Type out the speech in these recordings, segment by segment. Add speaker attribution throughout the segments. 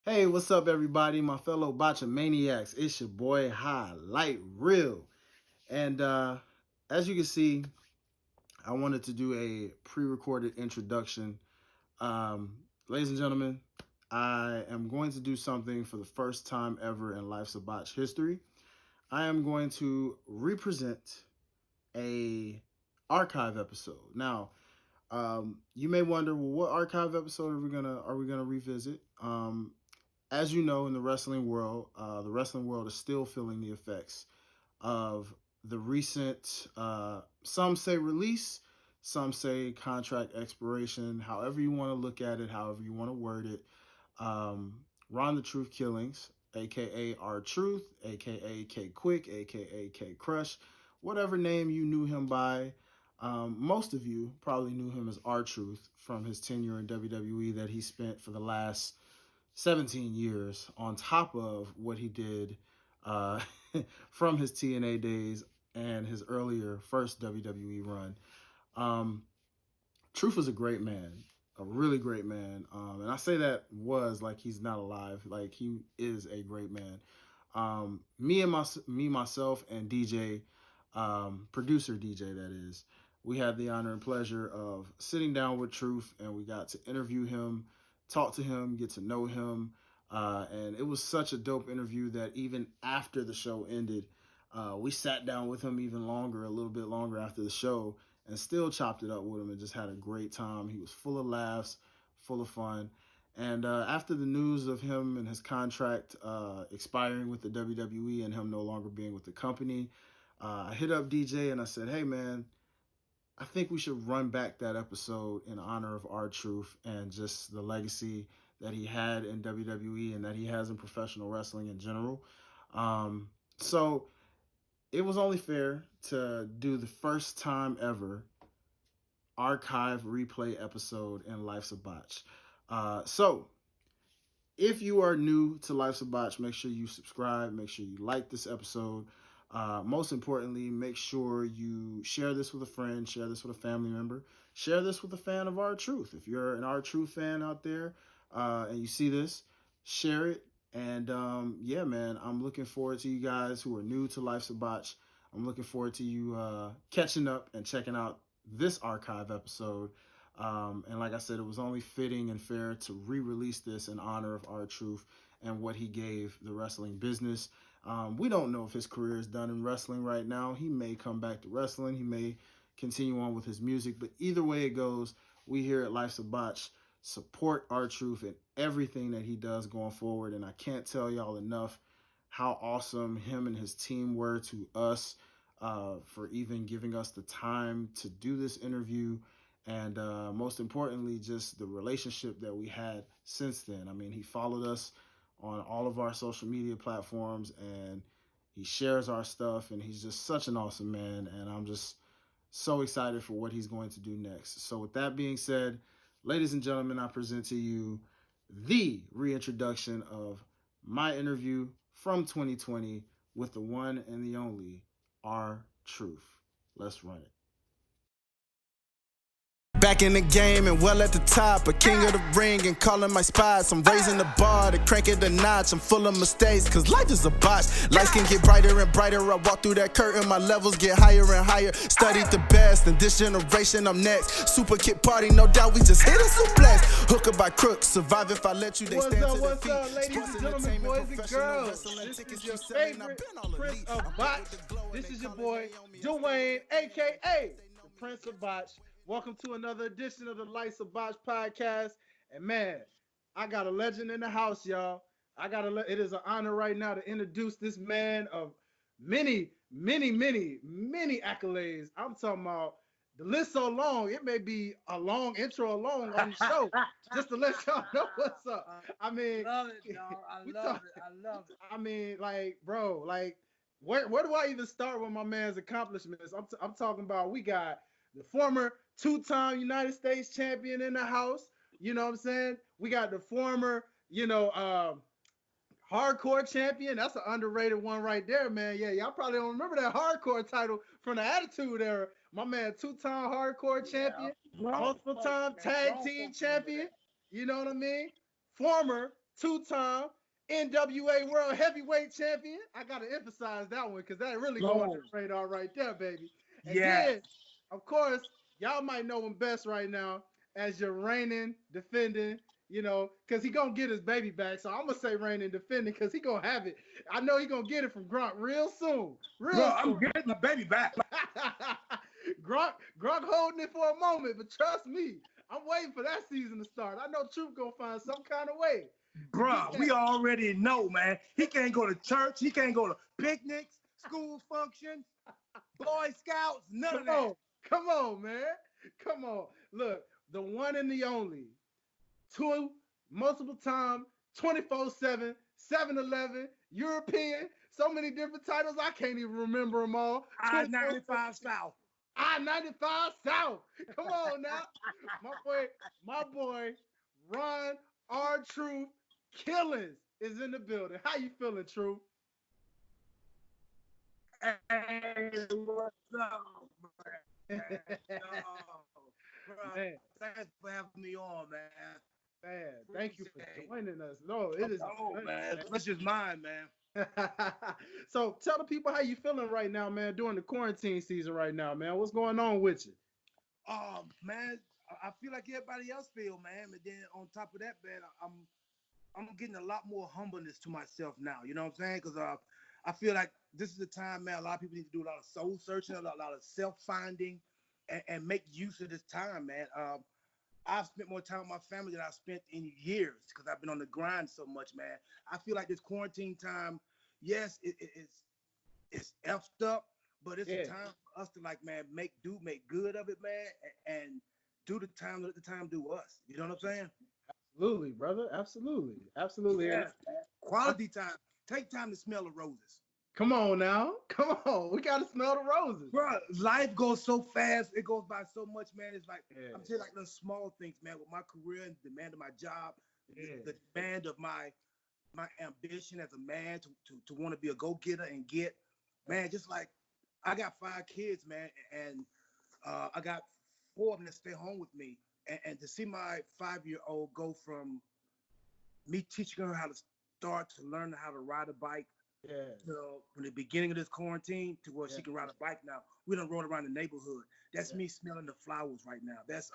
Speaker 1: Hey, what's up, everybody? My fellow Botcha Maniacs. It's your boy Highlight Real. And as you can see, I wanted to do a pre recorded introduction. Ladies and gentlemen, I am going to do something for the first time ever in Life's a Botch history. I am going to represent a archive episode. Now, you may wonder, well, what archive episode are we gonna revisit? As you know, in the wrestling world is still feeling the effects of the recent, some say release, some say contract expiration, however you want to look at it, however you want to word it. Ron the Truth Killings, aka R Truth, aka K Quick, aka K Crush, whatever name you knew him by. Most of you probably knew him as R Truth from his tenure in WWE that he spent for the last 17 years on top of what he did uh, from his TNA days and his earlier first WWE run. Um, Truth was a great man, a really great man. And I say that was like he's not alive, like he is a great man. Me myself and DJ, producer DJ that is, we had the honor and pleasure of sitting down with Truth, and we got to interview him, talk to him, get to know him, and it was such a dope interview that even after the show ended, we sat down with him even longer, a little bit longer after the show, and still chopped it up with him and just had a great time. He was full of laughs, full of fun. And after the news of him and his contract expiring with the WWE and him no longer being with the company, I hit up DJ and I said, hey, man, I think we should run back that episode in honor of R Truth and just the legacy that he had in WWE and that he has in professional wrestling in general. So it was only fair to do the first time ever archive replay episode in Life's a Botch. So if you are new to Life's a Botch, make sure you subscribe, make sure you like this episode. Most importantly, make sure you share this with a friend, share this with a family member, share this with a fan of R Truth. If you're an R Truth fan out there and you see this, share it. And yeah, man, I'm looking forward to you guys who are new to Life's a Botch. I'm looking forward to you catching up and checking out this archive episode. And like I said, it was only fitting and fair to re-release this in honor of R Truth and what he gave the wrestling business. We don't know if his career is done in wrestling right now. He may come back to wrestling. He may continue on with his music. But either way it goes, we here at Life's a Botch support R Truth and everything that he does going forward. And I can't tell y'all enough how awesome him and his team were to us for even giving us the time to do this interview. And most importantly, just the relationship that we had since then. I mean, he followed us on all of our social media platforms and he shares our stuff, and he's just such an awesome man. And I'm just so excited for what he's going to do next. So, with that being said, ladies and gentlemen, I present to you the reintroduction of my interview from 2020 with the one and the only R Truth. Let's run it. Back in the game and well at the top, a king of the ring and calling my spots. I'm raising the bar to crank it a notch. I'm full of mistakes, cause life is a botch. Lights can get brighter and brighter. I walk through that curtain, my levels get higher and higher. Studied the best, in this generation I'm next. Super Kid Party, no doubt we just hit a suplex. Hooker by crook, survive if I let you, they stand to their feet.
Speaker 2: What's up, ladies and gentlemen, boys and girls? This is your favorite Prince of Botch. This is your boy, Dwayne, a.k.a. the Prince of Botch. Welcome to another edition of the Lights of Botch podcast. And man, I got a legend in the house, y'all. It is an honor right now to introduce this man of many, many, many, many accolades. I'm talking about the list so long, it may be a long intro alone on the show, just to let y'all know what's up. I mean,
Speaker 3: love it, dog. I love it. I love it.
Speaker 2: I mean, like, bro, like, where do I even start with my man's accomplishments? I'm talking about we got the former two-time United States champion in the house. You know what I'm saying? We got the former, hardcore champion. That's an underrated one right there, man. Yeah, y'all probably don't remember that hardcore title from the Attitude Era. My man, two-time hardcore champion, multiple-time tag team champion. You know what I mean? Former two-time NWA World Heavyweight Champion. I gotta emphasize that one because that really going under the radar right there, baby. And then, of course, y'all might know him best right now as your reigning, defending, because he gonna get his baby back. So I'm gonna say reigning, defending, because he gonna have it. I know he gonna get it from Grunt real soon. Bro,
Speaker 4: I'm getting my baby back.
Speaker 2: Gronk holding it for a moment, but trust me, I'm waiting for that season to start. I know Truth gonna find some kind of way.
Speaker 4: Bro, we already know, man. He can't go to church. He can't go to picnics, school functions, Boy Scouts, none of that.
Speaker 2: Come on, man. Come on. Look, the one and the only. Two, multiple time, 24/7, 7-Eleven, European, so many different titles, I can't even remember them all.
Speaker 4: I-95 South.
Speaker 2: I-95 South. Come on now. My boy, Ron R. Truth Killings is in the building. How you feeling, Truth?
Speaker 4: Hey, what's up, man? Man, thanks for having me on, man.
Speaker 2: Man, thank you for joining us. No, it is.
Speaker 4: Oh, man. This is mine, man.
Speaker 2: So tell the people how you feeling right now, man, during the quarantine season right now, man. What's going on with you?
Speaker 4: Man, I feel like everybody else feel, man. And then on top of that, man, I'm getting a lot more humbleness to myself now. You know what I'm saying? Because I feel like this is the time, man. A lot of people need to do a lot of soul searching, a lot of self-finding, and make use of this time, man. I've spent more time with my family than I've spent in years because I've been on the grind so much, man. I feel like this quarantine time, yes, it's effed up, but it's a time for us to, like, man, make good of it, man, and do the time, let the time do us. You know what I'm saying?
Speaker 2: Absolutely, brother. Absolutely.
Speaker 4: Yeah. Quality time. Take time to smell the roses.
Speaker 2: Come on now. Come on. We got to smell the roses.
Speaker 4: Bro, life goes so fast. It goes by so much, man. It's like, I'm saying, like, the small things, man, with my career and the demand of my job, the demand of my ambition as a man to want to be a go-getter and get, man, just like, I got 5 kids, man, and I got 4 of them that stay home with me. And to see my 5-year-old go from me teaching her how to start to learn how to ride a bike, from the beginning of this quarantine to where she can ride a bike now. We done rode around the neighborhood. That's me smelling the flowers right now. That's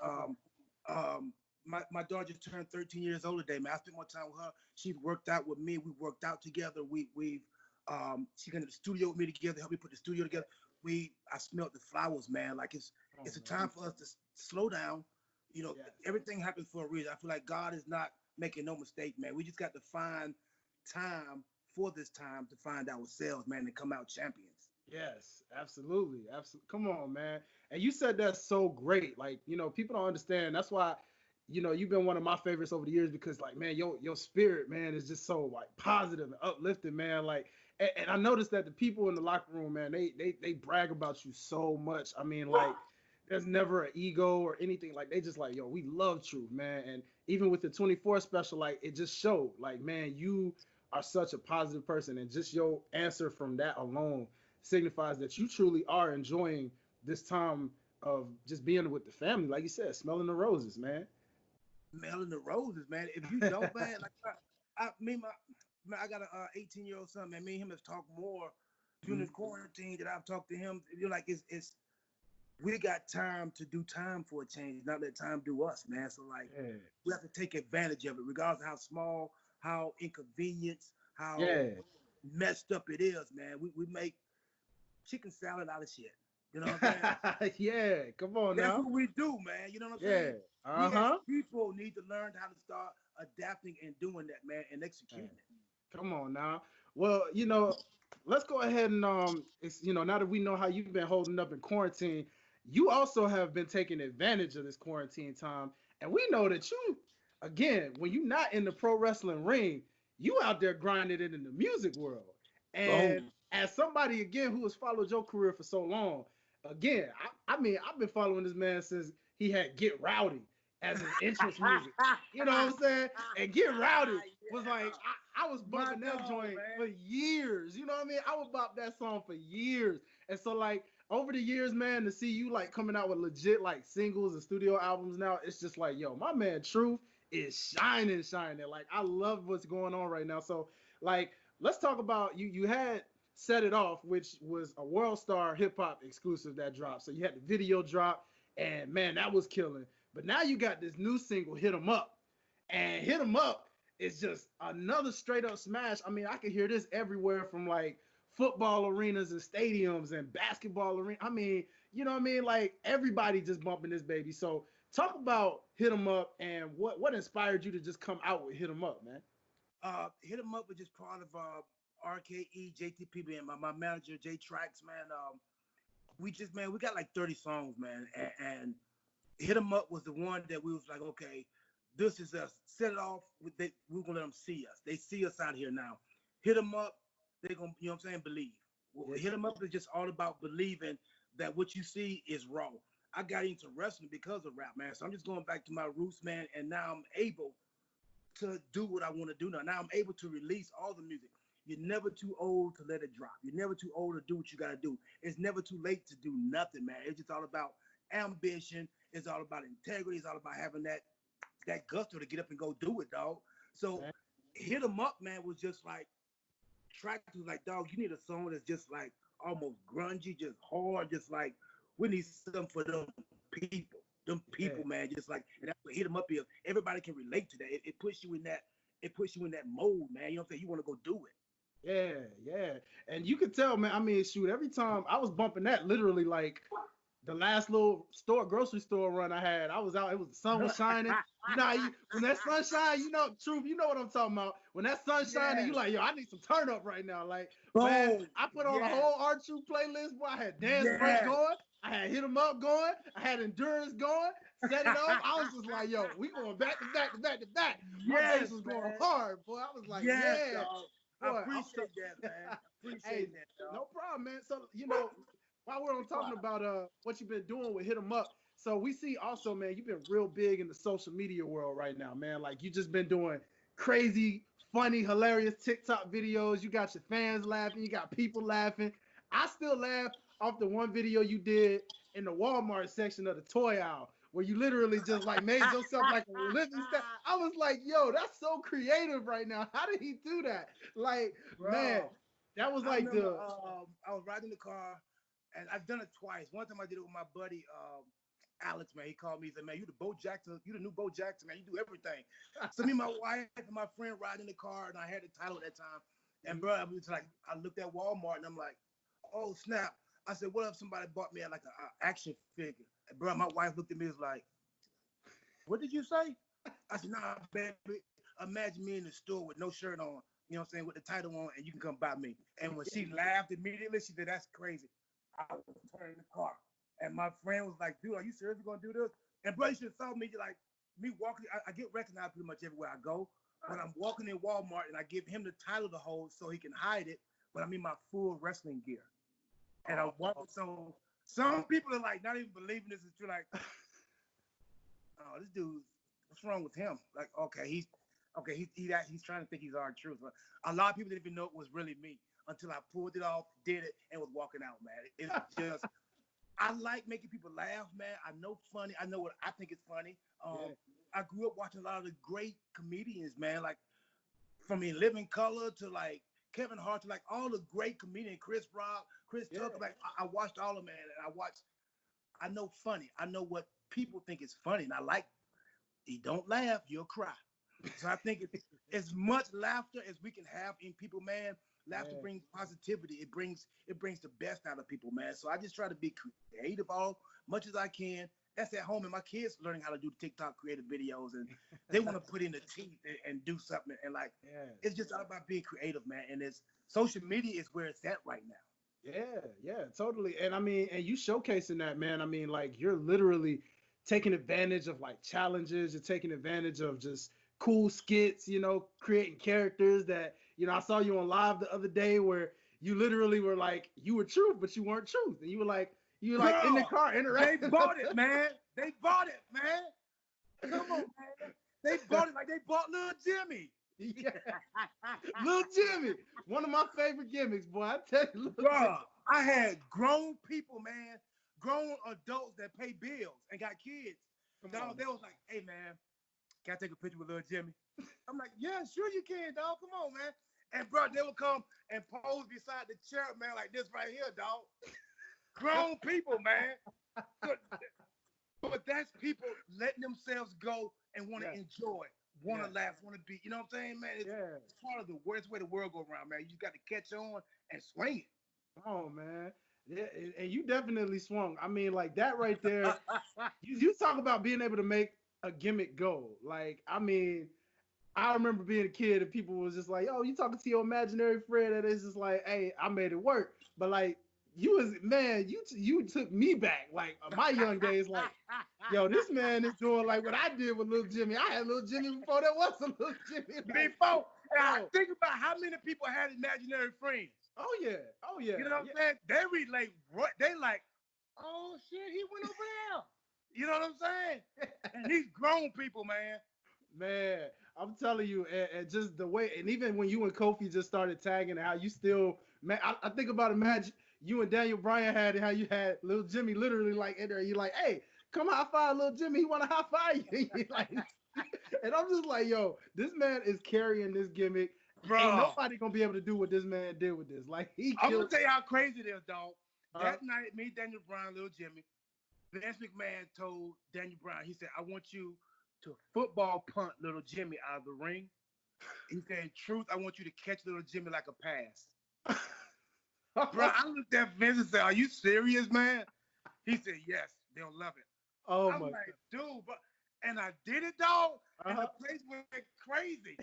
Speaker 4: my daughter just turned 13 years old today, man. I spent more time with her. She's worked out with me. We worked out together. She came to the studio with me together, helped me put the studio together. I smelled the flowers, man. Like it's a time for us to slow down. You know, everything happens for a reason. I feel like God is not making no mistake, man. We just got to find time for this time to find ourselves, man, and come out champions.
Speaker 2: Yes, absolutely. Come on, man. And you said that's so great. Like, people don't understand. That's why, you've been one of my favorites over the years because, like, man, your spirit, man, is just so, like, positive and uplifting, man. Like, and I noticed that the people in the locker room, man, they brag about you so much. I mean, like, there's never an ego or anything. Like, they just like, yo, we love Truth, man. And even with the 24 special, like, it just showed, like, man, you are such a positive person, and just your answer from that alone signifies that you truly are enjoying this time of just being with the family, like you said, smelling the roses, man.
Speaker 4: Smelling the roses, man. If you know, man, like I got a 18-year-old son, man. Me and him have talked more during this quarantine that I've talked to him. You're like, it's we got time to do time for a change, not let time do us, man. So, like, we have to take advantage of it, regardless of how small, how inconvenient, how messed up it is, man. We make chicken salad out of shit. You know what I'm saying?
Speaker 2: Come on
Speaker 4: That's
Speaker 2: now.
Speaker 4: what we do, man. You know what I'm saying? We as people need to learn how to start adapting and doing that, man, and executing it.
Speaker 2: Come on now. Well, let's go ahead and now that we know how you've been holding up in quarantine, you also have been taking advantage of this quarantine time, and we know that you, again, when you're not in the pro wrestling ring, you out there grinding it in the music world. And as somebody, again, who has followed your career for so long, again, I mean, I've been following this man since he had Get Rowdy as his entrance music. You know what I'm saying? And Get Rowdy was like, I was bumping that joint for years. You know what I mean? I would bop that song for years. And so, like, over the years, man, to see you, like, coming out with legit, like, singles and studio albums now, it's just like, yo, my man Truth is shining. Like, I love what's going on right now. So, like, let's talk about you. You had Set It Off, which was a World Star hip hop exclusive that dropped. So you had the video drop, and man, that was killing. But now you got this new single, Hit 'Em Up, and Hit 'Em Up is just another straight up smash. I mean, I can hear this everywhere from like football arenas and stadiums and basketball arenas. I mean, you know what I mean? Like, everybody just bumping this baby. So talk about Hit 'Em Up and what inspired you to just come out with Hit 'Em Up, man.
Speaker 4: Hit 'Em Up was just part of RKE, JTP, and my manager, J Tracks, man. We just, man, we got like 30 songs, man. And Hit 'Em Up was the one that we was like, okay, this is us. Set It Off. We're going to let them see us. They see us out here now. Hit 'Em Up, they're going to, you know what I'm saying, believe. Well, Hit 'Em Up is just all about believing that what you see is raw. I got into wrestling because of rap, man. So I'm just going back to my roots, man. And now I'm able to do what I want to do now. Now I'm able to release all the music. You're never too old to let it drop. You're never too old to do what you got to do. It's never too late to do nothing, man. It's just all about ambition. It's all about integrity. It's all about having that gusto to get up and go do it, dog. So Hit 'Em Up, man, was just like, Track was like, dog, you need a song that's just like almost grungy, just hard, just like, we need something for them people. Them people, man, just like, and that's what Hit 'Em Up is. Everybody can relate to that. It puts you in that, mold, man. You know what I'm saying? You want to go do it.
Speaker 2: Yeah. And you can tell, man. I mean, shoot, every time I was bumping that, literally, like the last little grocery store run I had, I was out. The sun was shining. You know, when that sun shine, you know, truth, you know what I'm talking about. When that sun shining, you like, yo, I need some turn up right now. Like, man, I put on a whole R2 playlist. Boy, I had Dance Break going. I had Hit 'Em Up going. I had Endurance going. Set It Off. I was just like, yo, we going back to back to back to back. My bass was going hard, boy. I was like, yeah.
Speaker 4: Boy, I appreciate that, man. Appreciate that, dog.
Speaker 2: No problem, man. So, you know, while we're on talking about what you've been doing with Hit 'Em Up, so we see also, man, you've been real big in the social media world right now, man. Like, you just been doing crazy, funny, hilarious TikTok videos. You got your fans laughing. You got people laughing. I still laugh off the one video you did in the Walmart section of the toy aisle, where you literally just like made yourself like a living statue. I was like, yo, that's so creative right now. How did he do that? Like, bro, man, that was like I
Speaker 4: was riding the car, and I've done it twice. One time I did it with my buddy, Alex, man. He called me, he said, man, you the Bo Jackson, you the new Bo Jackson, man. You do everything. So me and my wife and my friend riding in the car, and I had the title at that time. And bro, I was like, I looked at Walmart, and I'm like, oh, snap. I said, what if somebody bought me like an action figure? And bro, my wife looked at me and was like, what did you say? I said, nah, baby, imagine me in the store with no shirt on, you know what I'm saying, with the title on, and you can come buy me. And when she laughed immediately, she said, that's crazy. I was turning the car. And my friend was like, dude, are you seriously going to do this? And bro, you should have saw me, like, me walking. I get recognized pretty much everywhere I go. When I'm walking in Walmart and I give him the title to hold so he can hide it, but I'm in my full wrestling gear. And I'm walking, so some people are like not even believing this is true. Like, oh, this dude, what's wrong with him? Like, okay, he's trying to think he's our truth. But a lot of people didn't even know it was really me until I pulled it off, did it, and was walking out, man. It's just, I like making people laugh, man. I know funny. I know what I think is funny. I grew up watching a lot of the great comedians, man. Like from In Living Color to like Kevin Hart to like all the great comedians, Chris Rock, Chris Tucker. Like I watched all of them, man, and I know funny. I know what people think is funny, and I like. You don't laugh, you'll cry. So I think it's as much laughter as we can have in people, man. Laughter brings positivity. It brings the best out of people, man. So I just try to be creative all much as I can. That's at home, and my kids learning how to do TikTok creative videos, and they want to put in the teeth and do something. And like, it's just all about being creative, man. And it's social media is where it's at right now.
Speaker 2: Yeah, totally. And I mean, and you showcasing that, man. I mean, like you're literally taking advantage of like challenges. You're taking advantage of just cool skits, you know, creating characters that, you know, I saw you on live the other day where you literally were like, you were truth, but you weren't truth. And you were like in the car interacting.
Speaker 4: They bought it, man. They bought it, man. Come on, man. They bought it like they bought Little Jimmy.
Speaker 2: Yeah. Little Jimmy. One of my favorite gimmicks, boy. I tell you,
Speaker 4: bro, I had grown people, man, grown adults that pay bills and got kids. Dog, they was like, hey, man, can I take a picture with little Jimmy? I'm like, yeah, sure you can, dog. Come on, man. And bro, they would come and pose beside the chair, man, like this right here, dog. Grown people, man. But that's people letting themselves go and want to enjoy, want to laugh, want to be. You know what I'm saying, man? It's part of the worst way the world go around, man. You got to catch on and swing it.
Speaker 2: Come on, man. Yeah, and you definitely swung. I mean, like that right there. you talk about being able to make a gimmick go. Like, I mean, I remember being a kid and people was just like, "Oh, you talking to your imaginary friend?" And it's just like, "Hey, I made it work." But like, you took me back. Like my young days, like, yo, this man is doing like what I did with little Jimmy. I had little Jimmy before there was a little Jimmy.
Speaker 4: Before, think about how many people had imaginary friends.
Speaker 2: Oh yeah.
Speaker 4: You know what I'm saying? They relate. They like, oh shit, he went over there. You know what I'm saying? And these grown people, man.
Speaker 2: Man, I'm telling you, and just the way, and even when you and Kofi just started tagging, how you still, man, I think about a match you and Daniel Bryan had, and how you had little Jimmy literally like in there. You're like, hey, come high five little Jimmy. He want to high five you. Like, and I'm just like, yo, this man is carrying this gimmick. Bro, ain't nobody gonna be able to do what this man did with this. Like,
Speaker 4: I'm gonna tell you how crazy it is, dog. That night, me, Daniel Bryan, little Jimmy, Vince McMahon told Daniel Bryan, he said, I want you to football punt little Jimmy out of the ring. He said, in truth, I want you to catch little Jimmy like a pass. Bro, I looked at Vince and said, are you serious, man? He said, yes, they'll love it.
Speaker 2: Oh,
Speaker 4: I'm like, dude, but and I did it, dog, and the place went crazy.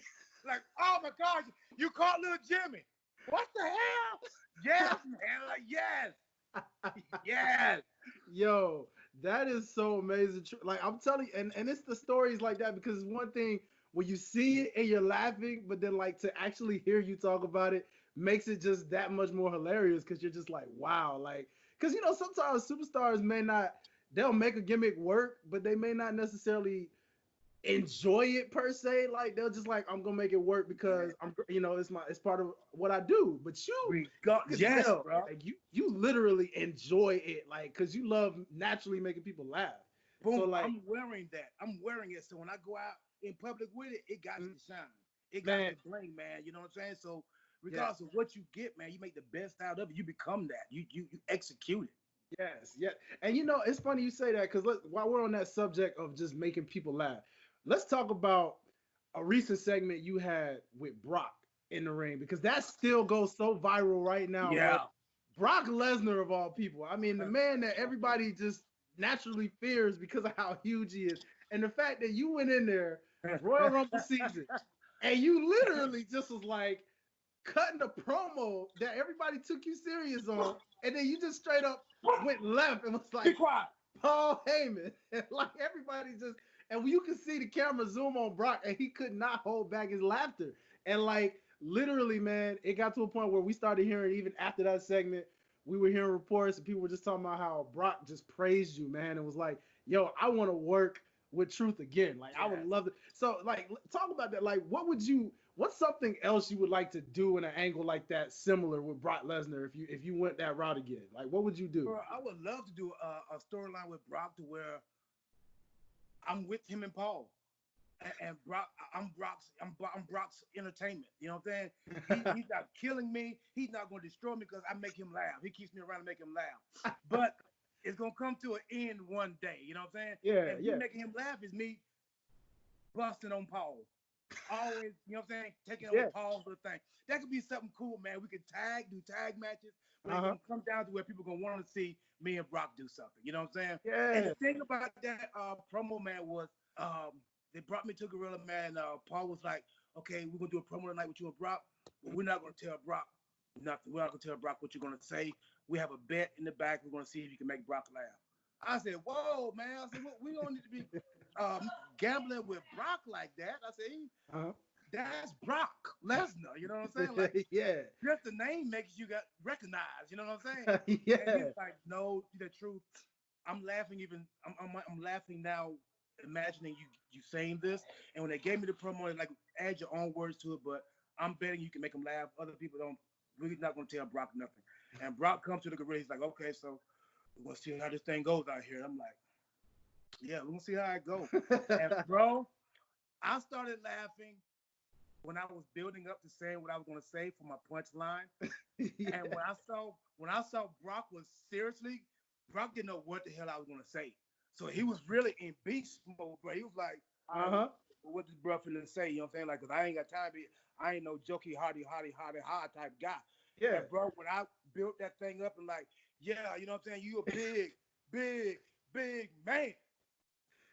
Speaker 4: Like, oh my gosh, you caught little Jimmy. What the hell? Yes, man, like, yes. Yes.
Speaker 2: Yo, that is so amazing. Like I'm telling you, and it's the stories like that, because it's one thing when you see it and you're laughing, but then like to actually hear you talk about it makes it just that much more hilarious, because you're just like, wow, like, because sometimes superstars they'll make a gimmick work, but they may not necessarily enjoy it per se. Like they'll just like, I'm gonna make it work because it's part of what I do. But
Speaker 4: yes, bro.
Speaker 2: Like you literally enjoy it, like, because you love naturally making people laugh.
Speaker 4: Boom, so like, I'm wearing that. I'm wearing it, so when I go out in public with it got to shine. It got to bling, man. You know what I'm saying? So regardless of what you get, man, you make the best out of it. You become that. You execute it.
Speaker 2: Yes. And it's funny you say that, because while we're on that subject of just making people laugh, let's talk about a recent segment you had with Brock in the ring, because that still goes so viral right now.
Speaker 4: Yeah.
Speaker 2: Brock Lesnar, of all people. I mean, the man that everybody just naturally fears because of how huge he is. And the fact that you went in there, Royal Rumble season, and you literally just was like cutting the promo that everybody took you serious on, and then you just straight up went left and was like,
Speaker 4: be quiet,
Speaker 2: Paul Heyman. And like everybody just, and you can see the camera zoom on Brock, and he could not hold back his laughter. And like literally, man, it got to a point where we started hearing, even after that segment, we were hearing reports and people were just talking about how Brock just praised you, man. It was like, yo, I want to work with Truth again. Like, I would love to. So like, talk about that. Like, what's something else you would like to do in an angle like that, similar with Brock Lesnar, if you went that route again? Like, what would you do?
Speaker 4: Bro, I would love to do a storyline with Brock to where I'm with him and Paul, and Brock, I'm Brock's entertainment. You know what I'm saying? He's not killing me. He's not going to destroy me because I make him laugh. He keeps me around to make him laugh. But it's going to come to an end one day. You know what I'm saying?
Speaker 2: Yeah,
Speaker 4: and making him laugh is me busting on Paul. Always, you know what I'm saying? Taking over Paul's little thing. That could be something cool, man. We could do tag matches. But it's going to come down to where people are going to want to see me and Brock do something. You know what I'm saying?
Speaker 2: Yeah.
Speaker 4: And the thing about that promo, man, was they brought me to Gorilla, man. Paul was like, okay, we're going to do a promo tonight with you and Brock. But we're not going to tell Brock nothing. We're not going to tell Brock what you're going to say. We have a bet in the back. We're going to see if you can make Brock laugh. I said, whoa, man. I said, we don't need to be gambling with Brock like that. I said, that's Brock Lesnar. You know what I'm saying? Like, just the name makes you got recognized. You know what I'm saying?
Speaker 2: Yeah.
Speaker 4: And he's like, no, the truth. I'm laughing I'm laughing now, imagining you saying this. And when they gave me the promo, like, add your own words to it, but I'm betting you can make them laugh. Other people don't. We're not going to tell Brock nothing. And Brock comes to the gorilla. He's like, okay, so we're going to see how this thing goes out here. And I'm like, yeah, we're going to see how it goes. And bro, I started laughing when I was building up to saying what I was going to say for my punchline. Yeah. And when I saw Brock was seriously, Brock didn't know what the hell I was going to say. So he was really in beast mode, bro. He was like, what this bro finna say? You know what I'm saying? Like, cause I ain't got time to be, I ain't no jokey, hardy type guy. Yeah. And bro, when I built that thing up and like, yeah, you know what I'm saying? You a big man.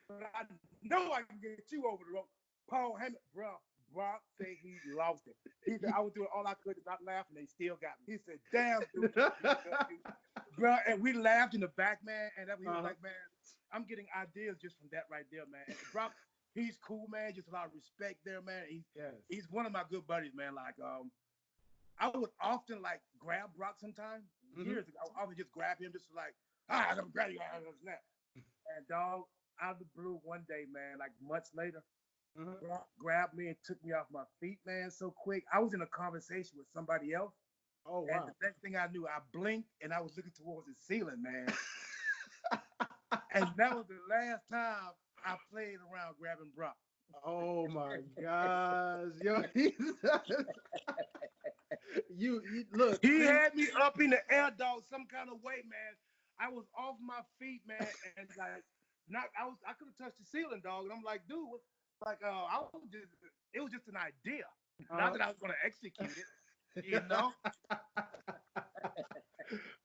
Speaker 4: But I know I can get you over the rope. Paul Heyman, bro. Brock said he lost it. He said, I was doing all I could to not laugh, and they still got me. He said, damn, dude. Bro, and we laughed in the back, man, and he was like, man, I'm getting ideas just from that right there, man. And Brock, he's cool, man. Just a lot of respect there, man. He's one of my good buddies, man. Like, I would often, like, grab Brock sometime. Years ago, I would often just grab him just like, I'm going to grab you. Snap. And, dog, out of the blue one day, man, like months later, Brock grabbed me and took me off my feet, man, so quick. I was in a conversation with somebody else. Oh, wow. And the next thing I knew, I blinked and I was looking towards the ceiling, man. And that was the last time I played around grabbing Brock.
Speaker 2: Oh, my gosh. Yo, you look.
Speaker 4: He had me up in the air, dog, some kind of way, man. I was off my feet, man, and like, I could have touched the ceiling, dog. And I'm like, dude, it was just an idea. Not that I was going to execute it, you know?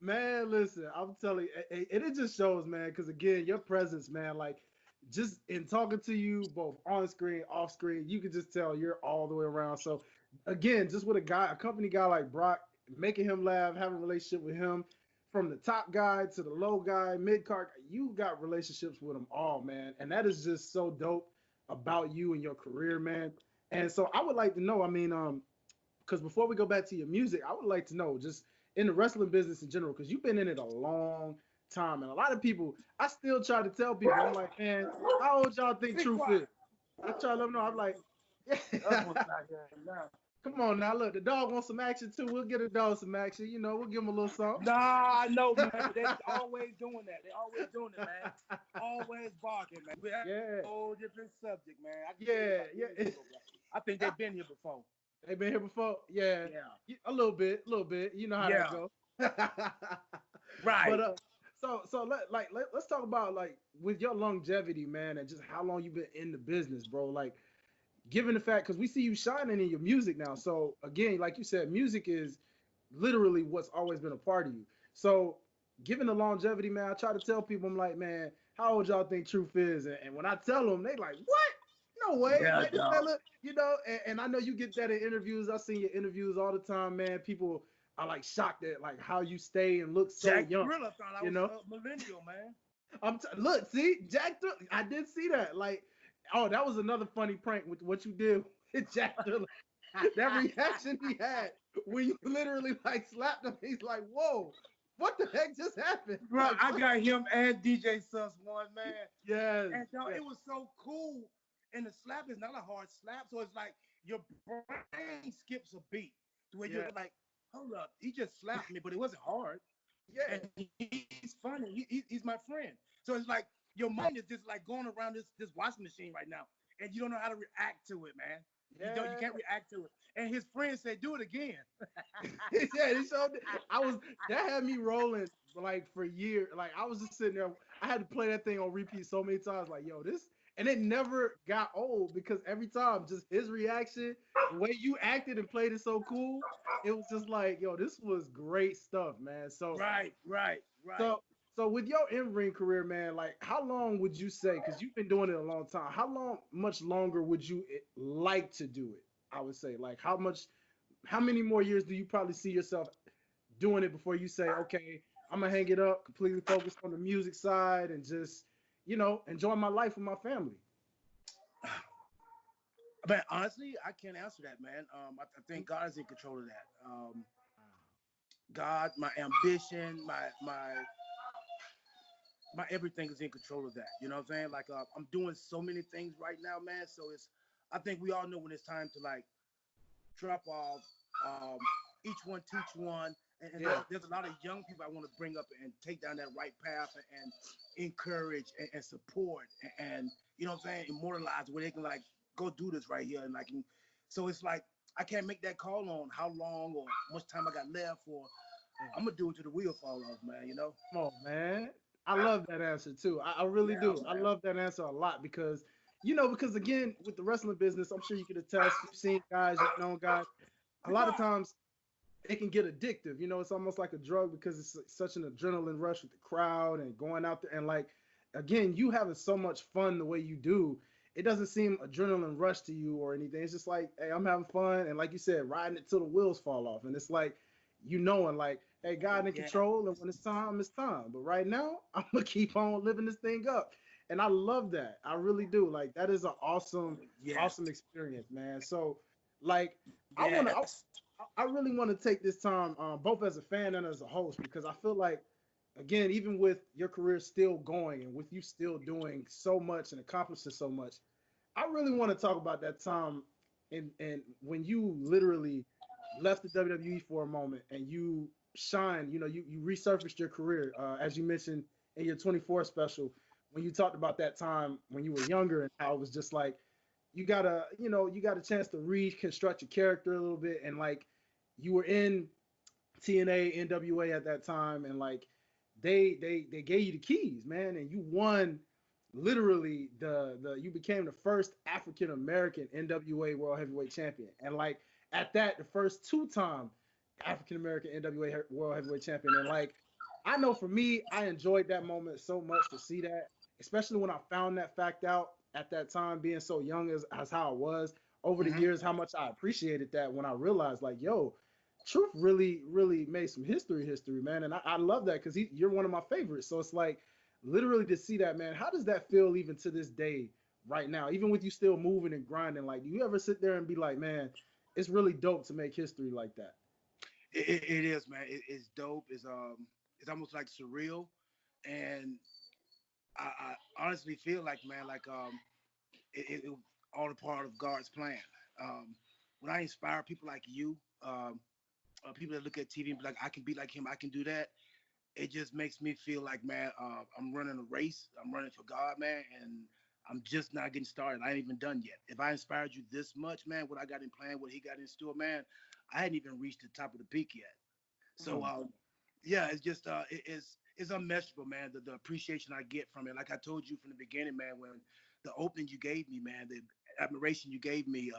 Speaker 2: Man, listen, I'm telling you, it just shows, man, because again, your presence, man, like just in talking to you both on screen, off screen, you can just tell you're all the way around. So again, just with a company guy like Brock, making him laugh, having a relationship with him, from the top guy to the low guy, mid card, you got relationships with them all, man. And that is just so dope about you and your career, man. And so I would like to know, I mean, because before we go back to your music, I would like to know just in the wrestling business in general, because you've been in it a long time. And a lot of people, I still try to tell people, I'm like, man, how old y'all think Truth is? I try to let them know, I'm like, come on now, look, the dog wants some action too. We'll get a dog some action. You know, we'll give him a little something.
Speaker 4: Nah, I know, man. They're always doing that. They're always doing it, man. Always barking, man. That's a whole different subject, man. I think they've been here before.
Speaker 2: They've been here before? Yeah. A little bit. You know how that goes.
Speaker 4: Right.
Speaker 2: But let's talk about like with your longevity, man, and just how long you've been in the business, bro. Like, given the fact, because we see you shining in your music now. So again, like you said, music is literally what's always been a part of you. So given the longevity, man, I try to tell people, I'm like, man, how old y'all think Truth is? And when I tell them, they like, what? No way.
Speaker 4: Yeah,
Speaker 2: like, fella, you know, and I know you get that in interviews. I see your interviews all the time, man. People are like shocked at like how you stay and look so
Speaker 4: Jack
Speaker 2: young.
Speaker 4: Thriller thought I was millennial, man.
Speaker 2: Look, see, Jack Thriller, I did see that. Like, oh, that was another funny prank with what you did with Jack Thriller. That reaction he had when you literally like slapped him. He's like, whoa, what the heck just happened?
Speaker 4: Bro,
Speaker 2: like,
Speaker 4: I got him and DJ Sus one, man.
Speaker 2: Yes.
Speaker 4: And so it was so cool. And the slap is not a hard slap. So it's like your brain skips a beat to where you're like, hold up, he just slapped me, but it wasn't hard. Yeah. And he's funny. He's my friend. So it's like your mind is just like going around this washing machine right now. And you don't know how to react to it, man. Yeah. You can't react to it. And his friend said, do it again.
Speaker 2: Yeah, he showed it. That had me rolling like for years. Like I was just sitting there. I had to play that thing on repeat so many times. Like, yo, this. And it never got old because every time, just his reaction, the way you acted and played it so cool, it was just like, yo, this was great stuff, man. So
Speaker 4: right.
Speaker 2: So with your in-ring career, man, like how long would you say, because you've been doing it a long time, much longer would you like to do it? I would say, like how many more years do you probably see yourself doing it before you say, okay, I'm gonna hang it up, completely focus on the music side and just, you know, enjoy my life with my family?
Speaker 4: But honestly, I can't answer that, man. I think God is in control of that. God, my ambition, my everything is in control of that. You know what I'm saying? Like I'm doing so many things right now, man. So I think we all know when it's time to like drop off. Each one teach one. And there's a lot of young people I want to bring up and take down that right path and encourage and support and you know what I'm saying, immortalize where they can like go do this right here, and like, so it's like I can't make that call on how long or much time I got left, or I'm gonna do it till the wheel fall off, man. You know?
Speaker 2: Come on, man. I love that answer too. I really
Speaker 4: Yeah,
Speaker 2: do. I
Speaker 4: man.
Speaker 2: love that answer a lot because, because again, with the wrestling business, I'm sure you could attest. You've seen guys, you've known guys. A lot of times it can get addictive. It's almost like a drug because it's such an adrenaline rush with the crowd and going out there and like, again, you having so much fun the way you do. It doesn't seem adrenaline rush to you or anything. It's just like, hey, I'm having fun, and like you said, riding it till the wheels fall off. And it's like, knowing like, hey, God in
Speaker 4: Yeah.
Speaker 2: control, and when it's time, it's time. But right now, I'm gonna keep on living this thing up. And I love that. I really do. Like that is an awesome,
Speaker 4: Yes.
Speaker 2: awesome experience, man. So, like, I wanna,
Speaker 4: Yes.
Speaker 2: I really want to take this time, both as a fan and as a host, because I feel like, again, even with your career still going and with you still doing so much and accomplishing so much, I really want to talk about that time and when you literally left the WWE for a moment and you shined. You resurfaced your career, as you mentioned in your 24 special, when you talked about that time when you were younger and how it was just like you got a chance to reconstruct your character a little bit, and like you were in TNA, NWA at that time, and like they gave you the keys, man, and you won literally the you became the first African American NWA World Heavyweight Champion, and like at that the first two-time African American NWA World Heavyweight Champion, and like I know for me, I enjoyed that moment so much to see that, especially when I found that fact out at that time, being so young as how I was. Over the
Speaker 4: Mm-hmm.
Speaker 2: years, how much I appreciated that when I realized, like, yo, Truth really, really made some history, man. And I love that because you're one of my favorites. So it's like literally to see that, man. How does that feel even to this day, right now? Even with you still moving and grinding, like, do you ever sit there and be like, man, it's really dope to make history like that?
Speaker 4: It is, man. It's dope. It's almost like surreal, and I honestly feel like, man, like it was all a part of God's plan. Um, when I inspire people like you, people that look at TV and be like, I can be like him, I can do that. It just makes me feel like, man, I'm running a race. I'm running for God, man, and I'm just not getting started. I ain't even done yet. If I inspired you this much, man, what I got in plan, what he got in store, man, I hadn't even reached the top of the peak yet. So,
Speaker 2: Hmm.
Speaker 4: yeah, it's just it's unmeasurable, man. The appreciation I get from it. Like I told you from the beginning, man, when the opening you gave me, man, the admiration you gave me,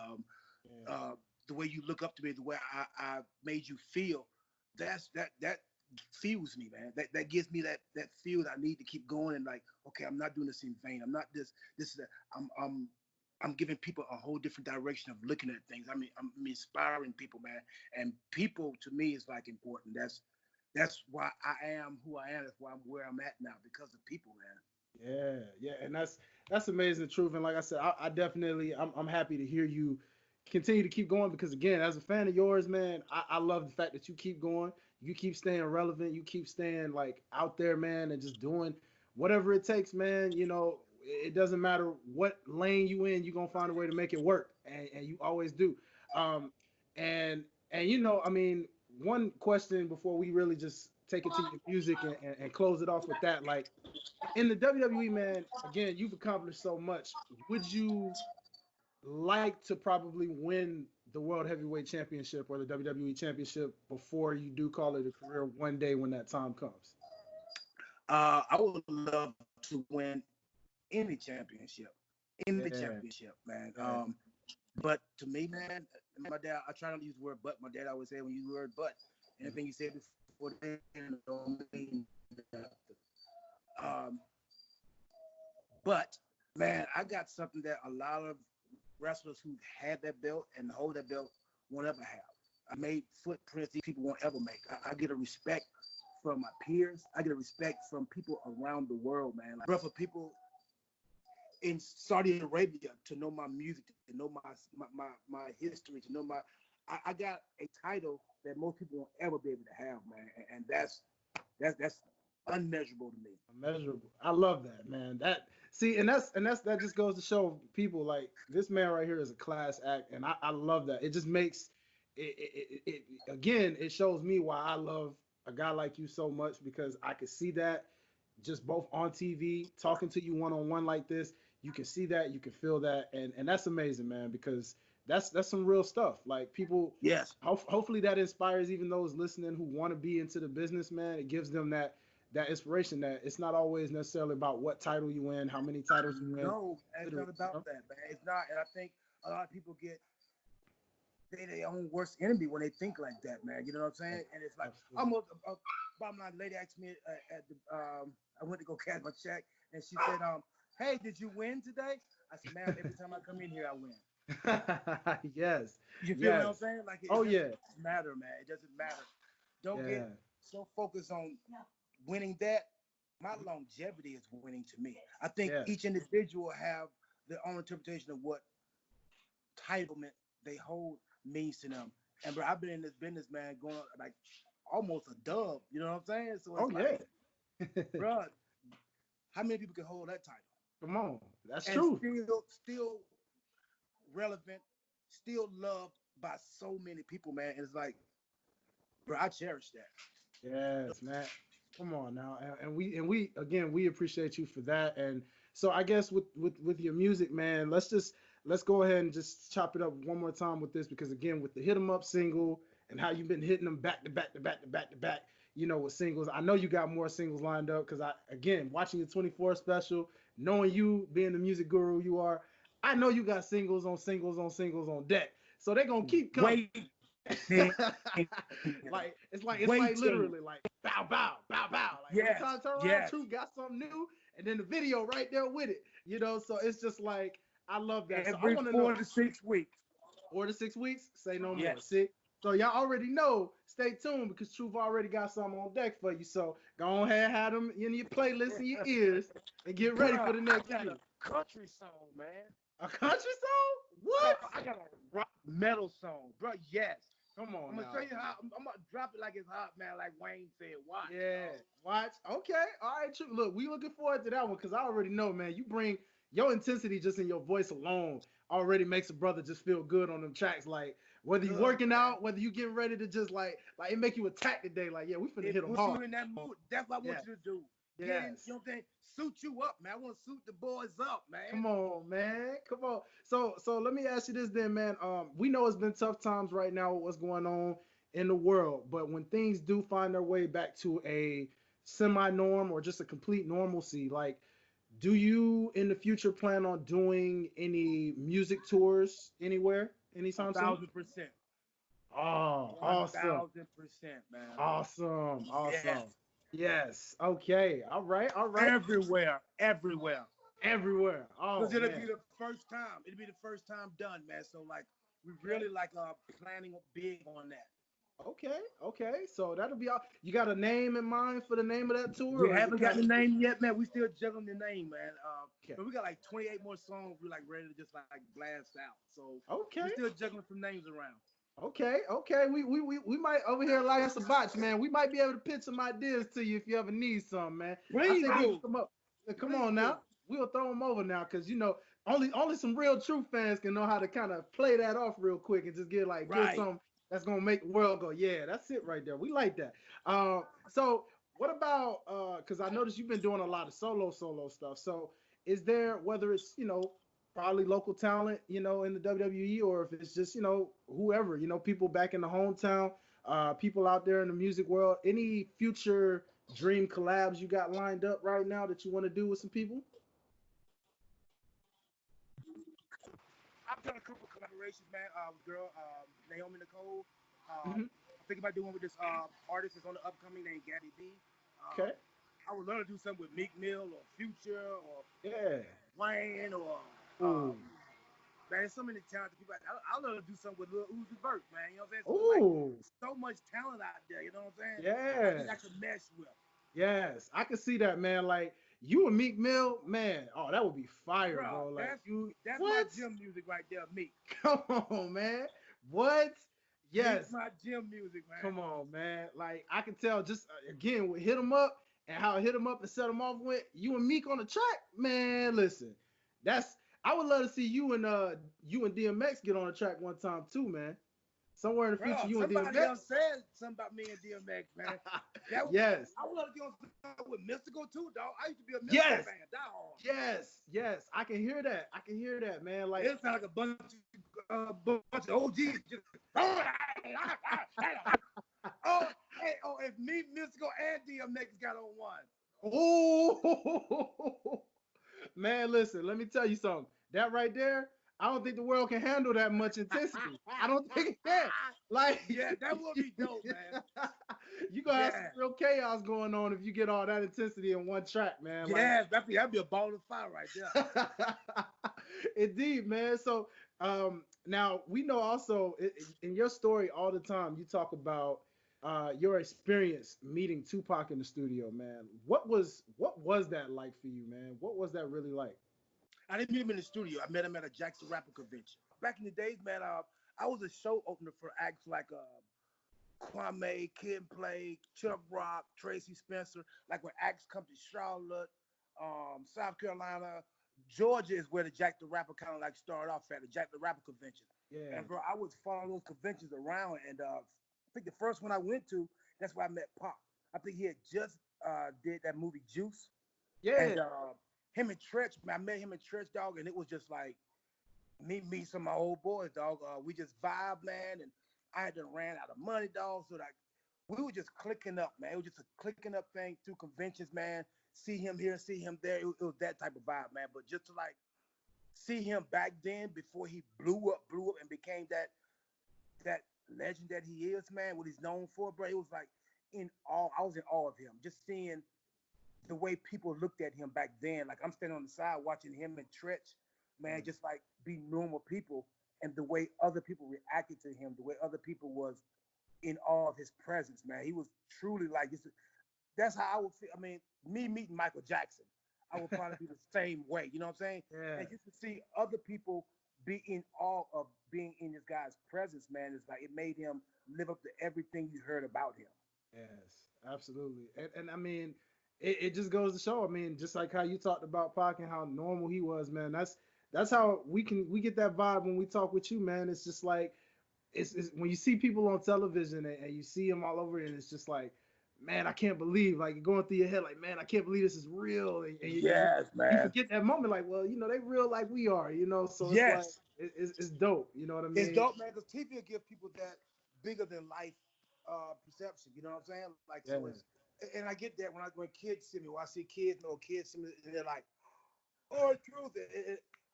Speaker 2: Yeah.
Speaker 4: uh, the way you look up to me, the way I made you feel, that fuels me, man. That gives me that feel that I need to keep going, and like, okay, I'm not doing this in vain. I'm not this is that I'm giving people a whole different direction of looking at things. I mean, I'm inspiring people, man. And people to me is like important. That's why I am who I am. That's why I'm where I'm at now, because of people, man.
Speaker 2: Yeah, yeah, and that's amazing, truth. And like I said, I definitely I'm happy to hear you continue to keep going because again, as a fan of yours, man, I love the fact that you keep going, you keep staying relevant, you keep staying like out there, man, and just doing whatever it takes, man. It doesn't matter what lane you in, you're gonna find a way to make it work, and you always do. Um, and I mean, one question before we really just take it to your music and close it off with that, like in the WWE, man, again, you've accomplished so much. Would you like to probably win the World Heavyweight Championship or the WWE Championship before you do call it a career one day when that time comes?
Speaker 4: I would love to win any championship,
Speaker 2: Yeah,
Speaker 4: man.
Speaker 2: yeah.
Speaker 4: But to me, man, my dad, I try not to use the word but. My dad always said when you use the word but, anything you said before then don't mean nothing. Um, but man, I got something that a lot of wrestlers who had that belt and hold that belt won't ever have. I made footprints these people won't ever make. I get a respect from my peers. I get a respect from people around the world, man. Like, for people in Saudi Arabia to know my music, to know my history, to know I got a title that most people won't ever be able to have, man. And that's unmeasurable to me.
Speaker 2: Immeasurable. I love that, man. That see, and that's that just goes to show people like this man right here is a class act, and I love that. It just makes it again. It shows me why I love a guy like you so much because I could see that just both on TV, talking to you one on one like this. You can see that, you can feel that, and that's amazing, man, because that's some real stuff. Like people,
Speaker 4: Yes.
Speaker 2: hopefully that inspires even those listening who want to be into the business, man. It gives them that inspiration that it's not always necessarily about what title you win, how many titles you win.
Speaker 4: No, it's not about that, man. It's not, and I think a lot of people get their own worst enemy when they think like that, man. You know what I'm saying? And it's like almost bottom line. Lady asked me at the I went to go cash my check, and she said, "Hey, did you win today?" I said, "Ma'am, every time I come in here, I win."
Speaker 2: Yes.
Speaker 4: You feel what I'm saying? Like it doesn't matter, man. It doesn't matter. Don't get so focused on winning that. My longevity is winning to me. I think each individual have their own interpretation of what entitlement they hold means to them. And bro, I've been in this business, man, going like almost a dub. You know what I'm saying? So it's bro, how many people can hold that title?
Speaker 2: Come on, that's true.
Speaker 4: Still relevant, still loved by so many people, man. And it's like, bro, I cherish that.
Speaker 2: Yes, man. Come on now, and we again we appreciate you for that. And so I guess with your music, man, let's go ahead and just chop it up one more time with this, because again with the Hit 'Em Up single and how you've been hitting them back to back to back to back to back, you know, with singles. I know you got more singles lined up because I again watching your 24 special, knowing you being the music guru you are, I know you got singles on singles on singles on deck. So they're gonna keep coming. Like it's like literally like bow bow bow bow. Like every time I turn around, Truth got something new, and then the video right there with it. You know, so it's just like I love that.
Speaker 4: Every
Speaker 2: so I
Speaker 4: 4 to 6 weeks.
Speaker 2: 4 to 6 weeks, say no more. See? So y'all already know. Stay tuned because Truth already got something on deck for you. So go ahead, have them in your playlist in your ears, and get ready for the next
Speaker 4: I got a country song, man.
Speaker 2: A country song? What?
Speaker 4: I got a rock metal song, bro. Yes.
Speaker 2: Come on,
Speaker 4: I'm gonna show you how. I'm gonna drop it like it's hot, man. Like Wayne said, watch.
Speaker 2: Yeah, watch. Okay, all right. True. Look, we looking forward to that one because I already know, man. You bring your intensity just in your voice alone already makes a brother just feel good on them tracks. Like whether you working out, whether you getting ready to just like it make you attack today. Like we finna hit them hard.
Speaker 4: You in that mood. That's what I want you to do.
Speaker 2: Yes.
Speaker 4: You know what I'm saying? Suit you up, man. I want to suit the boys up, man.
Speaker 2: Come on, man. Come on. So let me ask you this then, man. We know it's been tough times right now with what's going on in the world, but when things do find their way back to a semi-norm or just a complete normalcy, like, do you in the future plan on doing any music tours anywhere anytime soon?
Speaker 4: 1,000%.
Speaker 2: Oh, awesome.
Speaker 4: 1,000%, man.
Speaker 2: Awesome. Yes. Okay. All right.
Speaker 4: Everywhere.
Speaker 2: Oh,
Speaker 4: because it'll be the first time. It'll be the first time done, man. So like, we really planning big on that.
Speaker 2: Okay. So that'll be all. You got a name in mind for the name of that tour?
Speaker 4: We haven't got the name yet, man. We still juggling the name, man. But we got like 28 more songs. We're like ready to just like blast out. So we're still juggling some names around.
Speaker 2: Okay. We might over here like us a botch, man. We might be able to pitch some ideas to you if you ever need some, man.
Speaker 4: Please do.
Speaker 2: Come on now. We'll throw them over now because you know only some real true fans can know how to kind of play that off real quick and just get something that's gonna make the world go, yeah, that's it right there. We like that. So what about because I noticed you've been doing a lot of solo stuff. So is there, whether it's probably local talent in the WWE, or if it's just whoever, people back in the hometown, people out there in the music world, any future dream collabs you got lined up right now that you want to do with some people?
Speaker 4: I've done a couple collaborations, man. Girl, Naomi Nicole. I'm thinking about doing with this artist that's on the upcoming named Gabby B.
Speaker 2: Okay.
Speaker 4: I would love to do something with Meek Mill or Future or Dwayne or man, there's so many talented people. I love to do something with Lil Uzi Vert, man. You know what I'm saying? So much talent out there. You know what I'm saying?
Speaker 2: Yeah.
Speaker 4: I can mesh with.
Speaker 2: Yes, I can see that, man. Like you and Meek Mill, man. Oh, that would be fire, bro. Like
Speaker 4: that's my gym music right there, Meek.
Speaker 2: Come on, man. What? Yes.
Speaker 4: It's my gym music, man.
Speaker 2: Come on, man. Like I can tell just again with Hit 'Em Up and how Hit 'Em Up and Set 'Em Off went. You and Meek on the track, man. Listen, I would love to see you and DMX get on the track one time too, man.
Speaker 1: Somewhere in the
Speaker 4: Bro,
Speaker 1: future, you and
Speaker 4: somebody
Speaker 1: DMX.
Speaker 4: else said something about me and DMX, man. That was,
Speaker 1: Yes.
Speaker 4: I want to get on with Mystical too, dog. I used to be a Mystical
Speaker 1: Yes.
Speaker 4: fan, dog.
Speaker 1: Yes. I can hear that. I can hear that, man. Like,
Speaker 4: It sounds like bunch of OGs just. Oh, if me, Mystical, and DMX got on one.
Speaker 1: oh, man, listen, let me tell you something. That right there, I don't think the world can handle that much intensity. I don't think it can. Like,
Speaker 4: yeah, that would be dope, man.
Speaker 1: You gonna have some real chaos going on if you get all that intensity in one track, man.
Speaker 4: Yeah, like, that'd be a ball of fire right there.
Speaker 1: Indeed, man. So now we know also in your story all the time you talk about your experience meeting Tupac in the studio, man. What was that like for you, man? What was that really like?
Speaker 4: I didn't meet him in the studio. I met him at a Jackson Rapper convention. Back in the days, man, I was a show opener for acts like Kwame, Kid and Play, Chuck Rock, Tracy Spencer. Like when acts come to Charlotte, South Carolina, Georgia is where the Jack the Rapper kind of like started off at the Jack the Rapper convention.
Speaker 1: Yeah.
Speaker 4: And bro, I was following those conventions around, and I think the first one I went to, that's where I met Pop. I think he had just did that movie Juice.
Speaker 1: Yeah.
Speaker 4: And him and Tretch, man, I met him and Tretch, dog, and it was just like me meet some of my old boys, dog. We just vibe, man, and I had done ran out of money, dog, so like we were just clicking up, man. It was just a clicking up thing through conventions, man. See him here, see him there. It was that type of vibe, man. But just to like see him back then before he blew up and became that legend that he is, man, what he's known for, bro. It was like in awe. I was in awe of him. Just seeing the way people looked at him back then. Like I'm standing on the side watching him and Tretch, man, just like be normal people, and the way other people reacted to him, the way other people was in awe of his presence, man. He was truly like this. That's how I would feel. I mean, me meeting Michael Jackson, I would probably be the same way. You know what I'm saying?
Speaker 1: Yeah.
Speaker 4: And just to see other people be in awe of being in this guy's presence, man, it's like it made him live up to everything you heard about him.
Speaker 1: Yes, absolutely. And I mean, it just goes to show. I mean, just like how you talked about Pac and how normal he was, man. That's how we get that vibe when we talk with you, man. It's just like it's when you see people on television and you see them all over, and it's just like, man, I can't believe, like going through your head, like, man, I can't believe this is real. And
Speaker 4: Yes,
Speaker 1: you
Speaker 4: man.
Speaker 1: forget that moment, like, well, they real like we are, So it's
Speaker 4: Yes.
Speaker 1: like it's dope. You know what I mean?
Speaker 4: It's dope, man, because TV will give people that bigger than life perception. You know what I'm saying? Like,
Speaker 1: Yeah.
Speaker 4: so it's, and I get that when kids see me, when I see kids, kids see me, and they're like, "Oh, truth."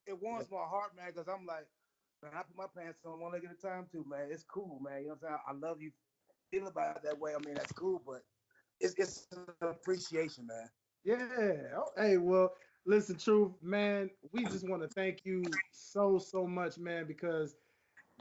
Speaker 4: It warms my heart, man, because I'm like, man, I put my pants on one leg at a time too, man. It's cool, man. You know what I'm saying? I love you. Feel about it that way. I mean, that's cool, but it's an appreciation, man.
Speaker 1: Yeah. Oh, hey, well, listen, Truth, man, we just want to thank you so much, man, because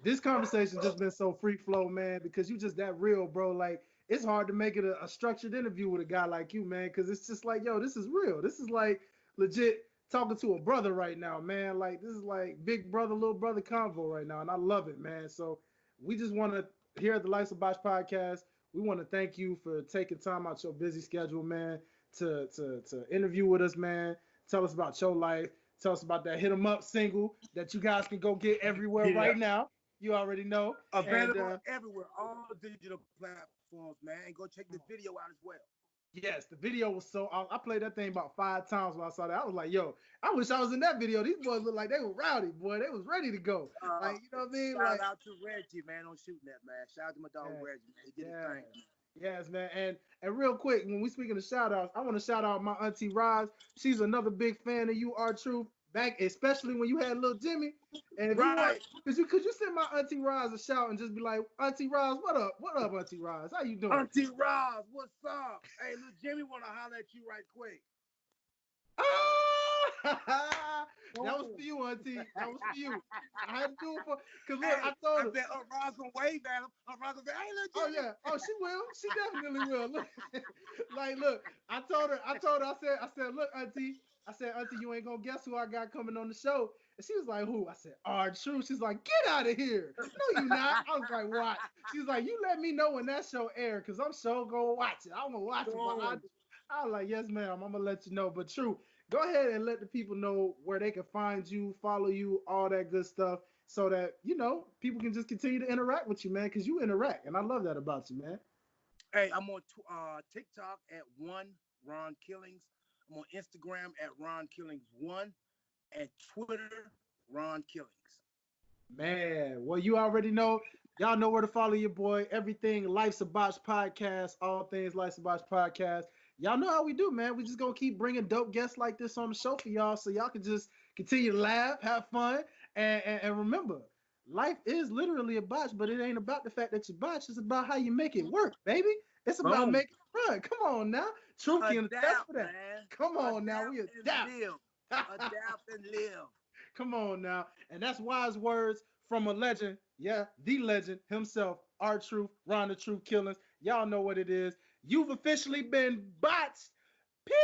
Speaker 1: this conversation just been so free flow, man, because you just that real, bro. Like, it's hard to make it a structured interview with a guy like you, man, because it's just like, yo, this is real. This is like legit talking to a brother right now, man. Like, this is like big brother, little brother convo right now, and I love it, man. So we just want to, here at the Lights of Bosch podcast, we want to thank you for taking time out your busy schedule, man, to interview with us, man. Tell us about your life. Tell us about that Hit 'em Up single that you guys can go get everywhere right now. You already know.
Speaker 4: Available everywhere, all digital platforms, man. And go check the video out as well.
Speaker 1: Yes, the video was so. I played that thing about 5 times when I saw that. I was like, yo, I wish I was in that video. These boys look like they were rowdy, boy. They was ready to go. Like, you know what I mean?
Speaker 4: Shout out to Reggie, man, on shooting that, man. Shout out to my dog Reggie, man. He did his thing.
Speaker 1: Yes, man. And real quick, when we speaking of shout outs, I want to shout out my auntie Roz. She's another big fan of you, R-Truth. Back, especially when you had little Jimmy. And if you want, could you send my auntie Roz a shout and just be like, Auntie Roz, what up? What up, Auntie Roz? How you doing?
Speaker 4: Auntie Roz, what's up? Hey, little Jimmy want to holler at you right quick.
Speaker 1: That was for you, Auntie. That was for you. I had to do it for, because look, I told her.
Speaker 4: Roz gonna wave at him. Roz gonna say, hey, little Jimmy.
Speaker 1: Oh, yeah. Oh, she will. She definitely will. Look, like, look, I told her, I said, look, Auntie. I said, Auntie, you ain't gonna guess who I got coming on the show. And she was like, who? I said, R-Truth. She's like, get out of here. No, you not. I was like, watch. She's like, you let me know when that show aired, because I'm sure gonna watch it. I'm gonna watch it. I was like, yes, ma'am. I'm gonna let you know. But true, go ahead and let the people know where they can find you, follow you, all that good stuff.
Speaker 2: so that people can just continue to interact with you, man, because you interact, and I love that about you, man.
Speaker 4: Hey, I'm on TikTok at one Ron Killings. I'm on Instagram at Ron Killings one, and Twitter Ron Killings.
Speaker 2: Man, well, you already know. Y'all know where to follow your boy. Everything Life's a Botch podcast. All things Life's a Botch podcast. Y'all know how we do, man. We just gonna keep bringing dope guests like this on the show for y'all, so y'all can just continue to laugh, have fun, and remember, life is literally a botch, but it ain't about the fact that you botch. It's about how you make it work, baby. It's about
Speaker 4: Boom.
Speaker 2: making it run. Come on now, Truth can attest for that.
Speaker 4: Man.
Speaker 2: Come on now, we adapt.
Speaker 4: Adapt and live.
Speaker 2: Come on now. And that's wise words from a legend. Yeah, the legend himself, R-Truth, Ron the Truth Killings. Y'all know what it is. You've officially been botched. Peace.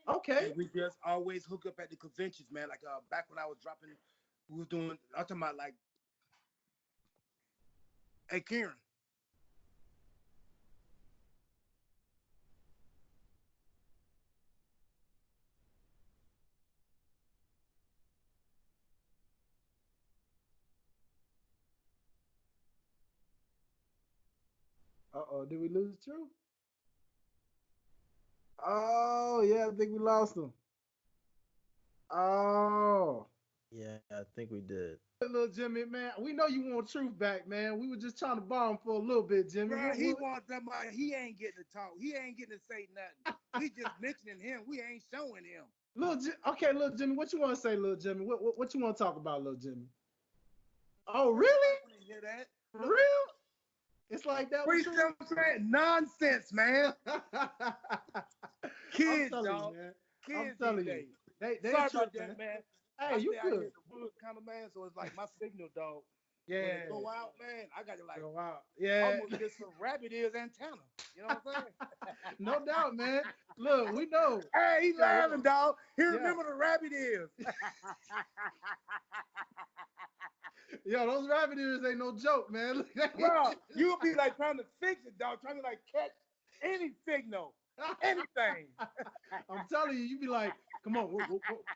Speaker 2: Okay.
Speaker 4: And we just always hook up at the conventions, man. Like back when I was dropping, we was doing. I'm talking about like, hey Kieran.
Speaker 2: Uh-oh, did we lose Truth? Oh, yeah, I think we lost him. Oh.
Speaker 5: Yeah, I think we did.
Speaker 2: Little Jimmy, man, we know you want Truth back, man. We were just trying to borrow him for a little bit, Jimmy.
Speaker 4: Bro, he wants somebody. He ain't getting to talk. He ain't getting to say nothing. We just mentioning him. We ain't showing him.
Speaker 2: Okay, little Jimmy, what you want to say, little Jimmy? What you want to talk about, little Jimmy? Oh, really?
Speaker 4: I hear that.
Speaker 2: For real? It's like that.
Speaker 4: What you saying? Nonsense, man. Kids,
Speaker 2: dog.
Speaker 4: You, man. Kids,
Speaker 2: I'm telling you. They
Speaker 4: sorry about that, man.
Speaker 2: Hey, you good?
Speaker 4: I get the wood kind of man, so it's like my signal, dog.
Speaker 2: Yeah.
Speaker 4: When it go out, man, I got to like
Speaker 2: go out. Yeah.
Speaker 4: Almost get some rabbit ears antenna. You know what I'm saying?
Speaker 2: No doubt, man. Look, we know.
Speaker 4: Hey, he's laughing, dog. He remember the rabbit ears.
Speaker 2: Yo, those rabbit ears ain't no joke, man.
Speaker 4: Bro, you'll be like trying to fix it, dog. Trying to like catch any signal, anything.
Speaker 2: I'm telling you, you be like, come on,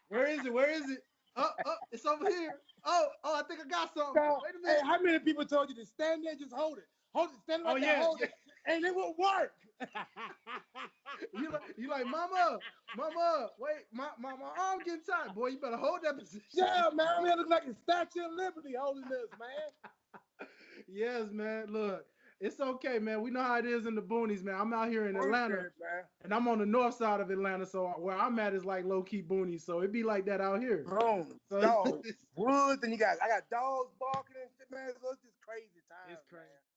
Speaker 2: where is it? Where is it? It's over here. Oh, I think I got something.
Speaker 4: Now,
Speaker 2: wait a minute.
Speaker 4: Hey, how many people told you to stand there, just hold it? Hold it, stand like that, hold it. And it will work.
Speaker 2: you like, mama, wait, my arm getting tight. Boy, you better hold that position.
Speaker 4: Yeah, man, it looks like a Statue of Liberty holding this, man.
Speaker 2: Yes, man, look. It's okay, man. We know how it is in the boonies, man. I'm out here in Atlanta, and I'm on the north side of Atlanta, so where I'm at is like low-key boonies, so it be like that out here.
Speaker 4: Boom. So, woods, and I got dogs barking and shit, man. So it's just crazy times.
Speaker 2: It's crazy.
Speaker 4: Man.